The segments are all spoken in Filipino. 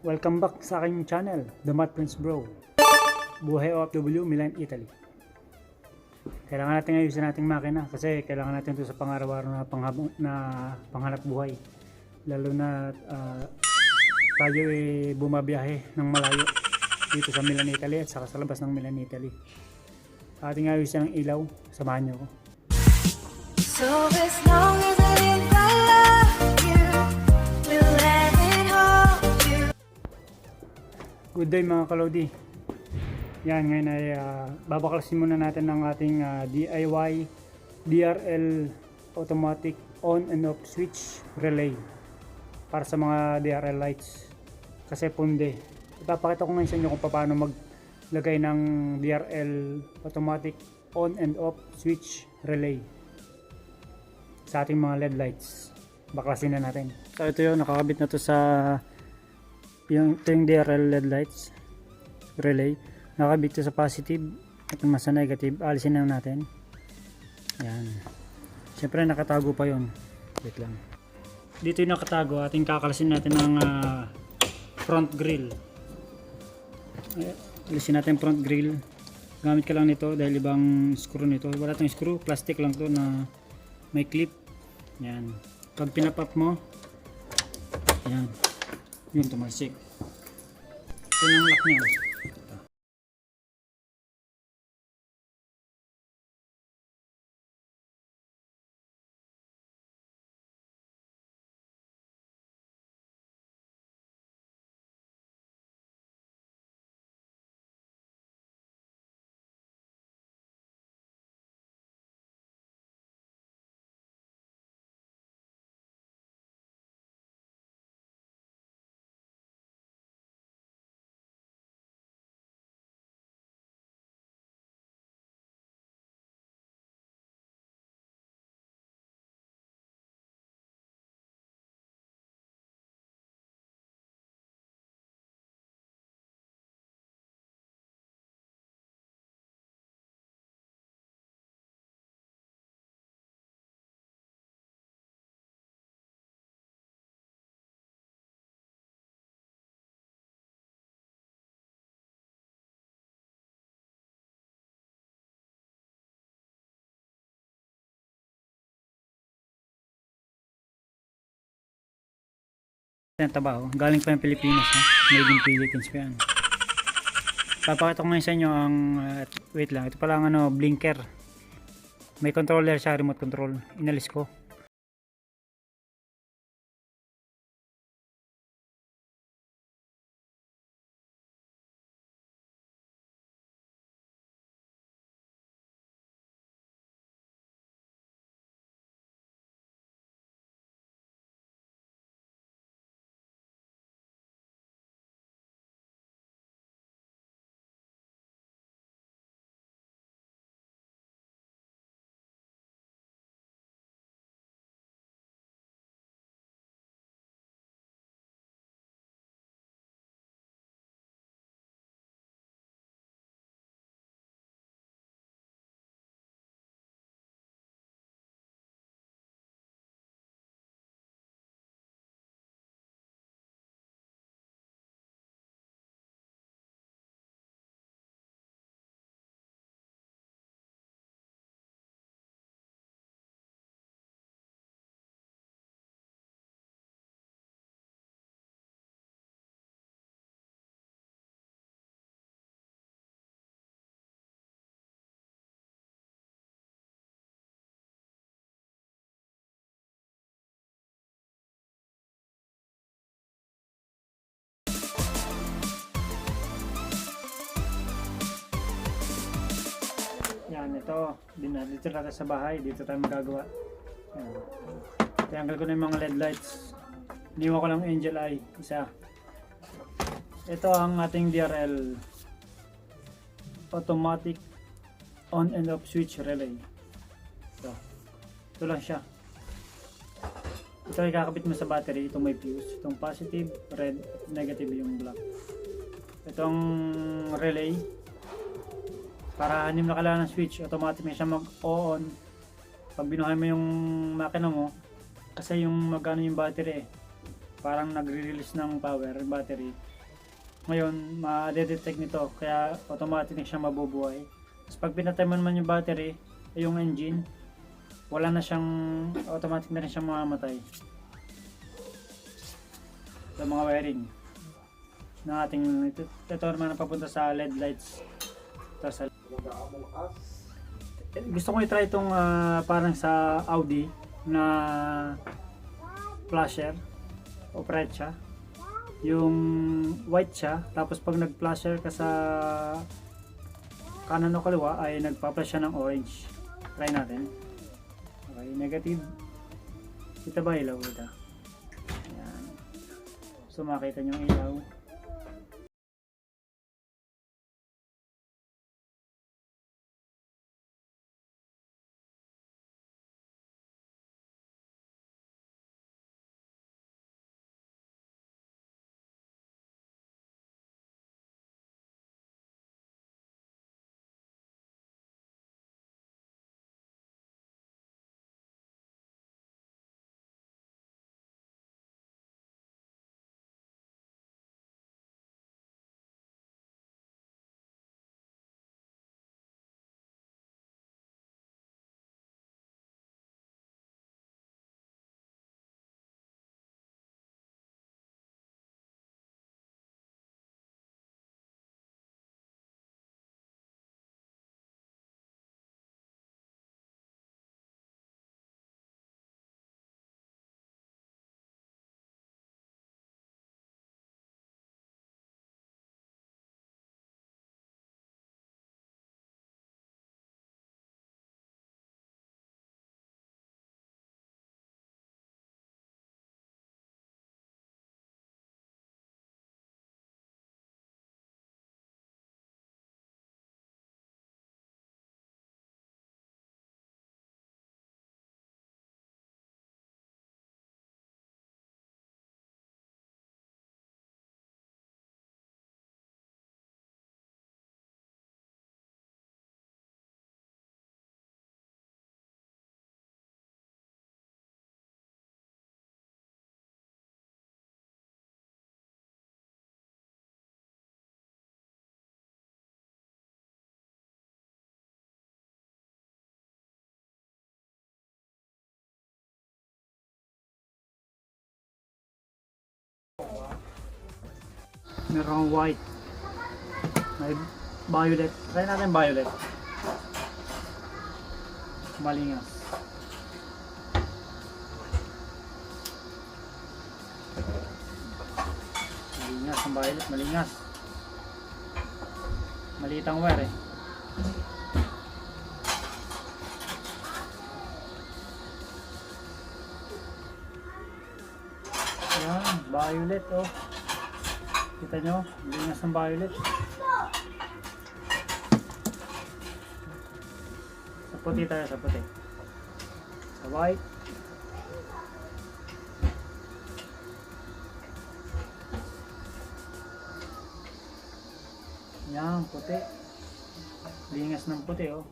Welcome back sa aking channel, The Math Prince Bro. Buhay OFW, Milan, Italy. Kailangan natin ayusin nating makina kasi kailangan natin ito sa pang-araw-araw na panghanap buhay. Lalo na tayo bumabiyahe ng malayo dito sa Milan, Italy at saka sa labas ng Milan, Italy. Ating ayusin ang ilaw, samahan nyo ko. So as long as I live, I love you. Will let it hold you. Good day mga kalodi. Yan, ngayon ay babaklasin muna natin ang ating DIY DRL automatic on and off switch relay para sa mga DRL lights kasi punde. Ipapakita ko ngayon sa inyo kung paano maglagay ng DRL automatic on and off switch relay sa ating mga LED lights. Baklasin na natin. So ito yun, nakakabit na to sa ito yung DRL LED lights relay. Nakakabit to sa positive at naman sa negative. Alisin lang natin. Yan. Siyempre nakatago pa yon. Wait lang. Dito yung nakatago. Ating kakalasin natin ng front grill. Alisin natin front grill. Gamit ka lang nito dahil ibang screw nito. Wala tong screw. Plastic lang to na may clip. Yan. Pag pinapap mo, yan. Yung tumalsik. Ito yung lock niya. Yan taba, oh. Galing pa yung Pilipinas, ha? Made in Philippines pa yan. Papakita ko ngayon sa inyo ang wait lang, ito pala ang blinker. May controller siya, remote control. Inalis ko. Yan, ito. Dito natin sa bahay. Dito tayo magagawa. Yan. Triangle ko na yung mga LED lights. Iniwan ko lang angel eye. Isa. Ito ang ating DRL automatic on and off switch relay. Ito lang siya. Ito ay kakabit mo sa battery. Itong may fuse. Itong positive, red, negative yung black. Itong relay. Para hindi mo na kailangan ng switch, automatic na siya mag-on pag binuhay mo yung makina mo kasi yung magano yung battery parang nagre-release ng power battery. Ngayon, ma-detect nito kaya automatic na siya mabubuhay. Tapos pag pinatay mo naman yung battery, yung engine, wala na siyang, automatic na rin siyang mamamatay. Sa mga wiring na ating, ito naman ang papunta sa LED lights. Tapos, gusto ko i-try itong parang sa Audi na flasher o siya. Yung white siya, tapos pag nag-flasher ka sa kanan o kaliwa ay nagpa-flash siya ng orange. Try natin. Okay, negative. Kita ba ilaw? Kita. Ayan. So makita nyo yung ilaw. Merong white. May violet. Try natin violet. Malingas. Malingas ang violet. Malingas. Maliit ang wire eh. Ayan, violet oh. Kita nyo, lingas ng violet. Sa puti tayo, sa puti. Sa white. Yan, puti. Lingas ng puti oh.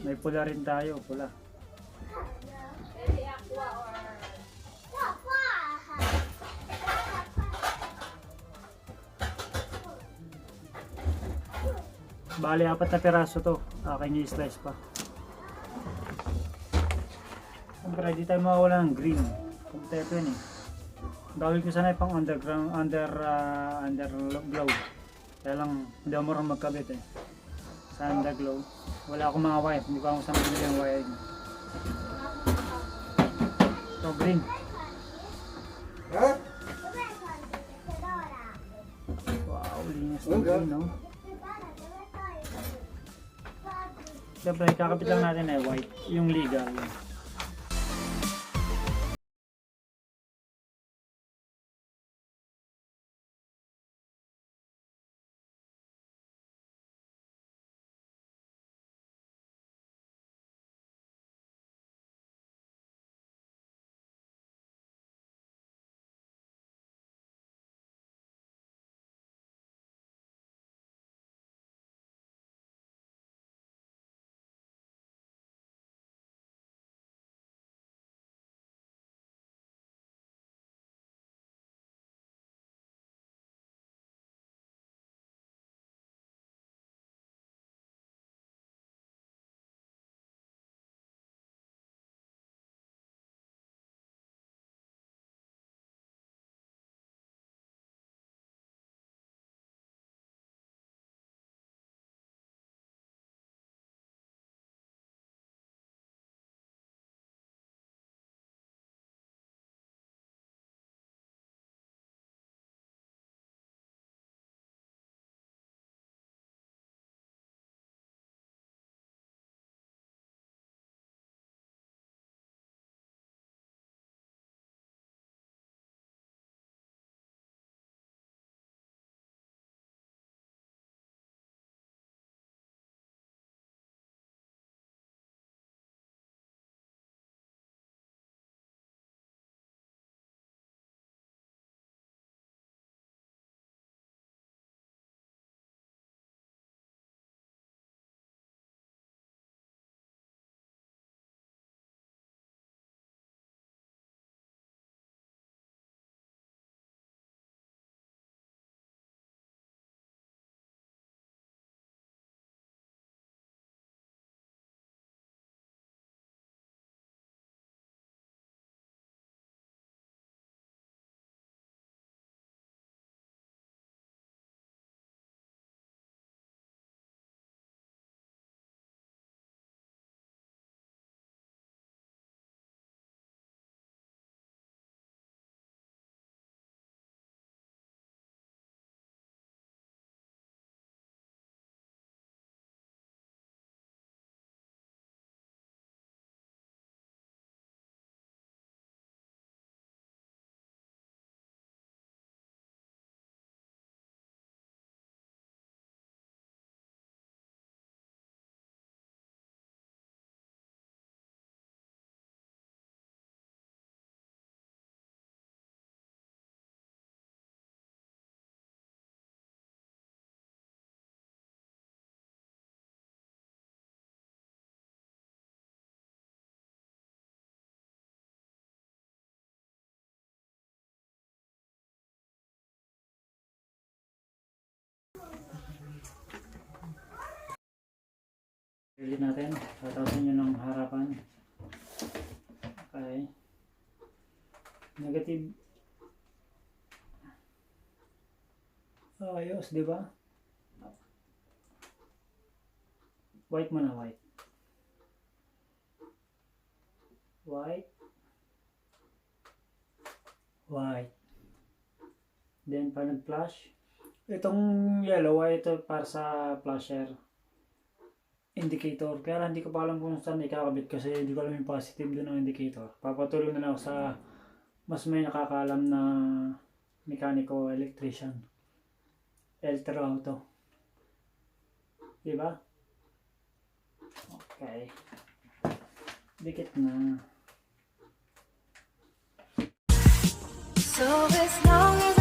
May pula rin tayo, pula. Bali, 4 na piraso to. Aking i-slice pa. Siyempre, di tayo mawawala ng green. Kompleto yun eh. Gawin ko sana pang underground, underglow. Kaya lang, hindi ako marunong magkabit eh. Sa underglow. Wala akong mga wire. Hindi ko ako saan binili yung wire. So, green. Wow, linis ng green, no? Siyempre, kakapit lang natin eh, white. Yung legal. Ulit natin. Tatawasin nyo ng harapan. Okay. Negative. Ayos, di ba? White muna, white. White. White. Then, pag nag-flash, itong yellow, ito para sa flasher indicator. Kaya lang hindi ko pa alam kung saan ikakabit kasi hindi ko alam yung positive doon ng indicator. Papatuloy na lang ako sa mas may nakakaalam na mekaniko electrician. Eltro Auto. Diba? Okay. Dikit na. So as long as